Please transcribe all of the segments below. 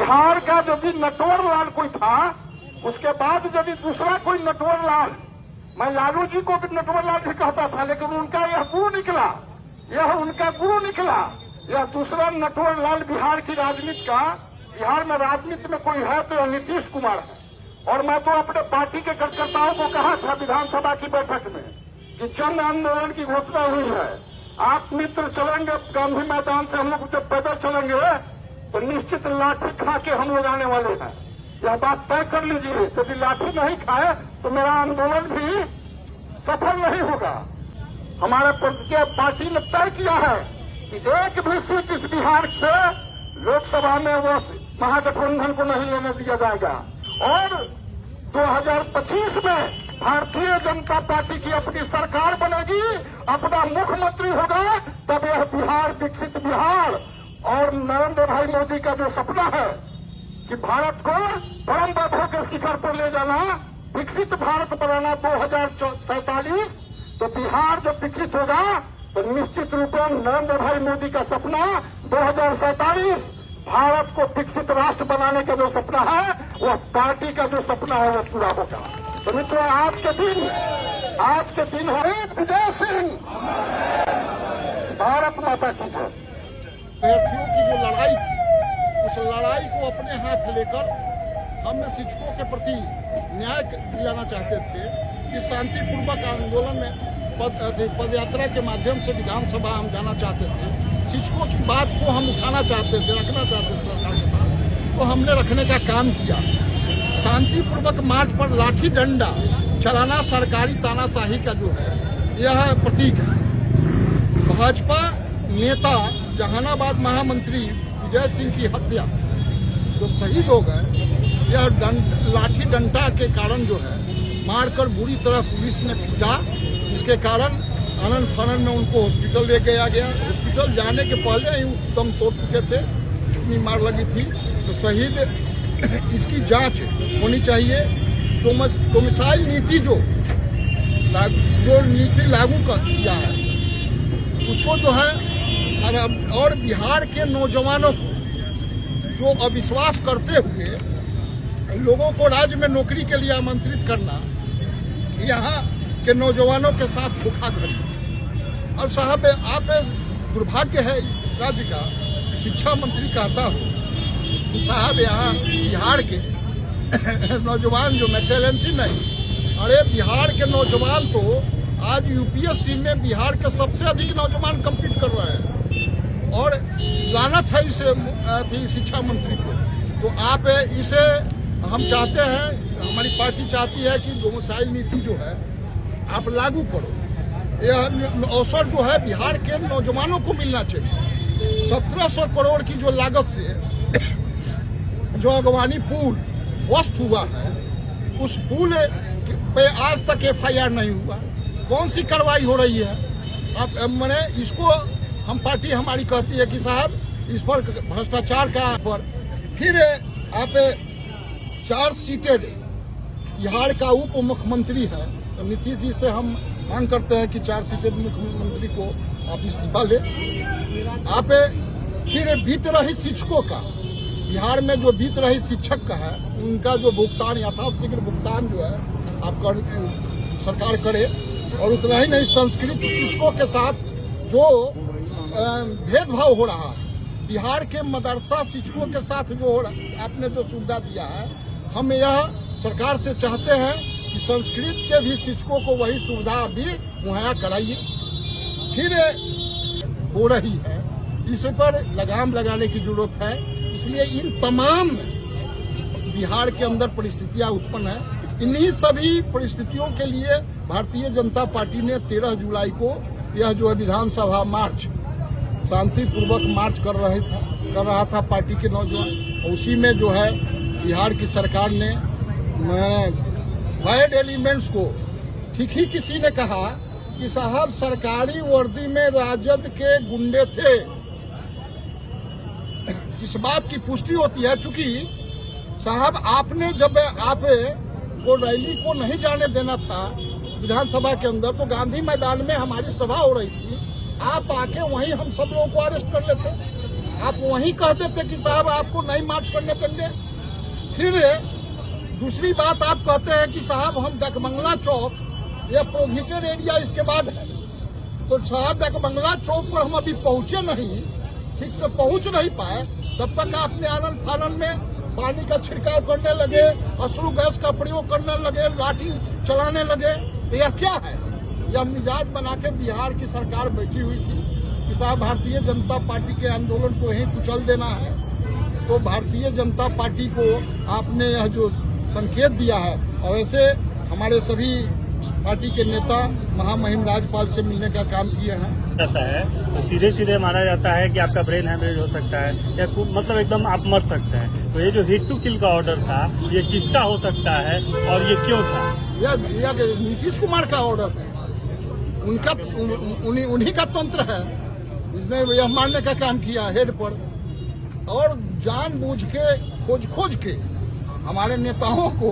बिहार का यदि नटवर लाल कोई था, उसके बाद यदि दूसरा कोई नटवर लाल, मैं लालू जी को भी नटवर लाल भी कहता था, लेकिन उनका यह गुरु निकला, यह उनका गुरु निकला। यह दूसरा नटवर लाल बिहार की राजनीति का, बिहार में राजनीति में कोई है तो यह नीतीश कुमार है। और मैं तो अपने पार्टी के कार्यकर्ताओं को कहा था विधानसभा की बैठक में कि जन आंदोलन की घोषणा हुई है, आप मित्र चलेंगे गांधी मैदान से, हम लोग जब पैदल चलेंगे तो निश्चित लाठी खा के हम लोग आने वाले हैं। यह बात तय कर लीजिए, यदि लाठी नहीं खाए तो मेरा आंदोलन भी सफल नहीं होगा। हमारे पार्टी ने तय किया है कि एक भी सीट इस बिहार से लोकसभा में वो महागठबंधन को नहीं लेने दिया जाएगा। और 2025 में भारतीय जनता पार्टी की अपनी सरकार बनेगी, अपना मुख्यमंत्री होगा, तब यह बिहार विकसित बिहार और नरेंद्र भाई मोदी का जो सपना है कि भारत को परम वैभव के शिखर पर ले जाना, विकसित भारत बनाना 2047, तो बिहार जब विकसित होगा तो निश्चित रूप में नरेंद्र भाई मोदी का सपना 2047 भारत को विकसित राष्ट्र बनाने का जो सपना है, वह पार्टी का जो सपना है वो पूरा होगा। तो मित्रों, आज के दिन है विजय सिंह, भारत माता की जय। अभ्यर्थियों की जो लड़ाई थी, उस लड़ाई को अपने हाथ लेकर हम शिक्षकों के प्रति न्याय दिलाना चाहते थे कि शांतिपूर्वक आंदोलन में पदयात्रा के माध्यम से विधानसभा हम जाना चाहते थे। शिक्षकों की बात को हम उठाना चाहते थे, रखना चाहते थे सरकार के पास, तो हमने रखने का काम किया। शांतिपूर्वक मार्च पर लाठी डंडा चलाना सरकारी तानाशाही का जो है यह प्रतीक है। भाजपा नेता जहानाबाद महामंत्री विजय सिंह की हत्या जो शहीद हो गए, यह लाठी डंडा के कारण जो है मारकर बुरी तरह पुलिस ने पीटा। इसके कारण आनंद फानन में उनको हॉस्पिटल ले गया गया। हॉस्पिटल जाने के पहले ही दम तोड़ चुके थे, इतनी मार लगी थी। तो शहीद, इसकी जांच होनी चाहिए। डोमिसाइल नीति जो नीति लागू कर किया है, उसको जो है और बिहार के नौजवानों को जो अविश्वास करते हुए लोगों को राज्य में नौकरी के लिए आमंत्रित करना, यहाँ के नौजवानों के साथ धोखाधड़ी। और साहब, आप दुर्भाग्य है इस राज्य का, शिक्षा मंत्री कहता हो कि साहब यहाँ बिहार के नौजवान जो वैकेंसी नहीं, अरे बिहार के नौजवान तो आज यूपीएससी में बिहार के सबसे अधिक नौजवान कम्पीट कर रहे हैं। और लानत है इसे शिक्षा मंत्री को। तो आप इसे, हम चाहते हैं, हमारी पार्टी चाहती है कि डोमिसाइल नीति जो है आप लागू करो। यह अवसर जो है बिहार के नौजवानों को मिलना चाहिए। 1700 करोड़ की जो लागत से जो अगवानी पुल ध्वस्त हुआ है, उस पुल पे आज तक FIR नहीं हुआ। कौन सी कार्रवाई हो रही है? आप मैंने इसको हम पार्टी हमारी कहती है कि साहब इस पर भ्रष्टाचार का पर फिर आप 4 सीटेड बिहार का उप मुख्यमंत्री है, तो नीतीश जी से हम मांग करते हैं कि 4 सीटेड मुख्यमंत्री को आप इस्तीफा ले। आप फिर बीत रही शिक्षकों का, बिहार में जो बीत रही शिक्षक का है, उनका जो भुगतान, यथाशीघ्र भुगतान जो है आप सरकार करे। और उतना ही नहीं, संस्कृत शिक्षकों के साथ जो भेदभाव हो रहा है, बिहार के मदरसा शिक्षकों के साथ जो हो रहा, आपने जो सुविधा दिया है, हम यह सरकार से चाहते हैं कि संस्कृत के भी शिक्षकों को वही सुविधा भी मुहैया कराइए। फिर हो रही है, इस पर लगाम लगाने की जरूरत है। इसलिए इन तमाम बिहार के अंदर परिस्थितियां उत्पन्न है। इन्हीं सभी परिस्थितियों के लिए भारतीय जनता पार्टी ने 13 जुलाई को यह जो है विधानसभा मार्च, शांतिपूर्वक मार्च कर रहा था पार्टी के नौजवान। उसी में जो है बिहार की सरकार ने बैड एलिमेंट्स को, ठीक ही किसी ने कहा कि साहब सरकारी वर्दी में राजद के गुंडे थे। इस बात की पुष्टि होती है, चूंकि साहब आपने जब आप को रैली को नहीं जाने देना था विधानसभा के अंदर, तो गांधी मैदान में हमारी सभा हो रही थी, आप आके वहीं हम सब लोगों को अरेस्ट कर लेते। आप वहीं कहते थे कि साहब आपको नहीं मार्च करने देंगे। फिर दूसरी बात आप कहते हैं कि साहब हम डकमंगला चौक या प्रोहिबिटेड एरिया इसके बाद है, तो साहब डकमंगला चौक पर हम अभी पहुंचे नहीं, ठीक से पहुंच नहीं पाए, तब तक आपने आनंद फानन में पानी का छिड़काव करने लगे, अश्रु गैस का प्रयोग करने लगे, लाठी चलाने लगे। तो यह क्या है? यह मिजाज बना के बिहार की सरकार बैठी हुई थी कि साहब भारतीय जनता पार्टी के आंदोलन को ही कुचल देना है। तो भारतीय जनता पार्टी को आपने यह जो संकेत दिया है, और वैसे हमारे सभी पार्टी के नेता महामहिम राज्यपाल से मिलने का काम किए हैं। जाता है तो सीधे सीधे माना जाता है कि आपका ब्रेन हैमरेज हो सकता है या मतलब एकदम आप मर सकते हैं। तो ये जो हिट टू किल का ऑर्डर था, ये किसका हो सकता है और ये क्यों था? यह नीतीश कुमार का ऑर्डर है, उनका उन्हीं का तंत्र है, इसने यह मारने का काम किया हेड पर, और जानबूझ के खोज के हमारे नेताओं को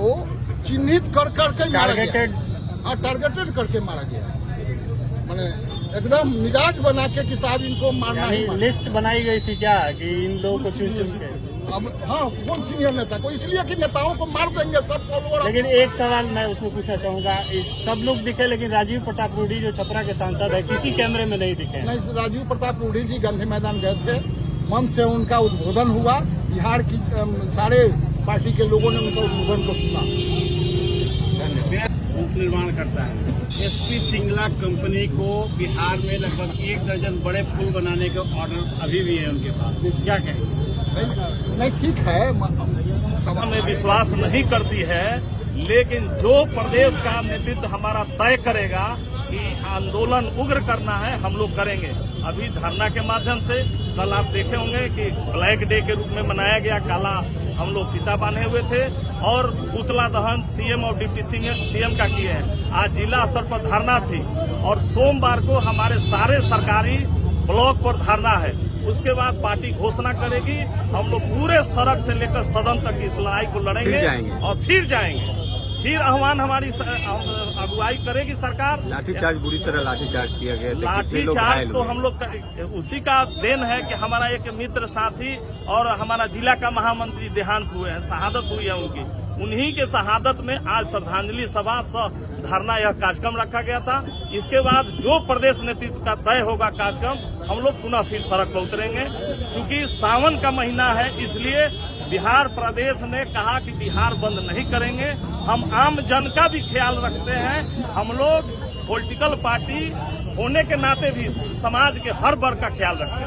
चिन्हित कर करके मारा गया। हाँ, टारगेटेड करके मारा गया, माने एकदम मिजाज बना के कि साहब इनको मारना ही मारना। लिस्ट बनाई गई थी क्या कि इन लोगों को चुन चुन के? अब हाँ, कौन सीनियर नेता को, इसलिए कि नेताओं को मार देंगे सब फॉलोअर। लेकिन एक सवाल मैं उसमें पूछना चाहूंगा, सब लोग दिखे लेकिन राजीव प्रताप रूडी जो छपरा के सांसद है किसी कैमरे में नहीं दिखे। नहीं, राजीव प्रताप रूडी जी गांधी मैदान गए थे, मन से उनका उद्बोधन हुआ, बिहार की सारे पार्टी के लोगों ने उनका उद्बोधन को सुना। उप निर्माण करता है। एसपी सिंगला कंपनी को बिहार में लगभग 1 दर्जन बड़े पुल बनाने के ऑर्डर अभी भी है उनके पास, क्या कहें? नहीं ठीक है, में विश्वास नहीं करती है, लेकिन जो प्रदेश का नेतृत्व हमारा तय करेगा कि आंदोलन उग्र करना है, हम लोग करेंगे। अभी धरना के माध्यम से कल आप देखे होंगे कि ब्लैक डे के रूप में मनाया गया, काला हम लोग फीता बांधे हुए थे, और पुतला दहन सीएम और डिप्टी सीएम का किए हैं। आज जिला स्तर पर धरना थी, और सोमवार को हमारे सारे सरकारी ब्लॉक पर धरना है। उसके बाद पार्टी घोषणा करेगी, हम लोग पूरे सड़क से लेकर सदन तक इस लड़ाई को लड़ेंगे और फिर जाएंगे। फिर आह्वान हमारी अगुवाई करेगी सरकार। लाठीचार्ज बुरी तरह लाठीचार्ज किया गया। लाठीचार्ज तो हम लोग उसी का देन है कि हमारा एक मित्र साथी और हमारा जिला का महामंत्री देहांत हुए हैं, शहादत हुई है उनकी। उन्हीं के शहादत में आज श्रद्धांजलि सभा धरना यह कार्यक्रम रखा गया था। इसके बाद जो प्रदेश नेतृत्व का तय होगा कार्यक्रम, हम लोग पुनः फिर सड़क पर उतरेंगे। चूंकि सावन का महीना है, इसलिए बिहार प्रदेश ने कहा कि बिहार बंद नहीं करेंगे। हम आम जन का भी ख्याल रखते हैं। हम लोग पॉलिटिकल पार्टी होने के नाते भी समाज के हर वर्ग का ख्याल रखते हैं।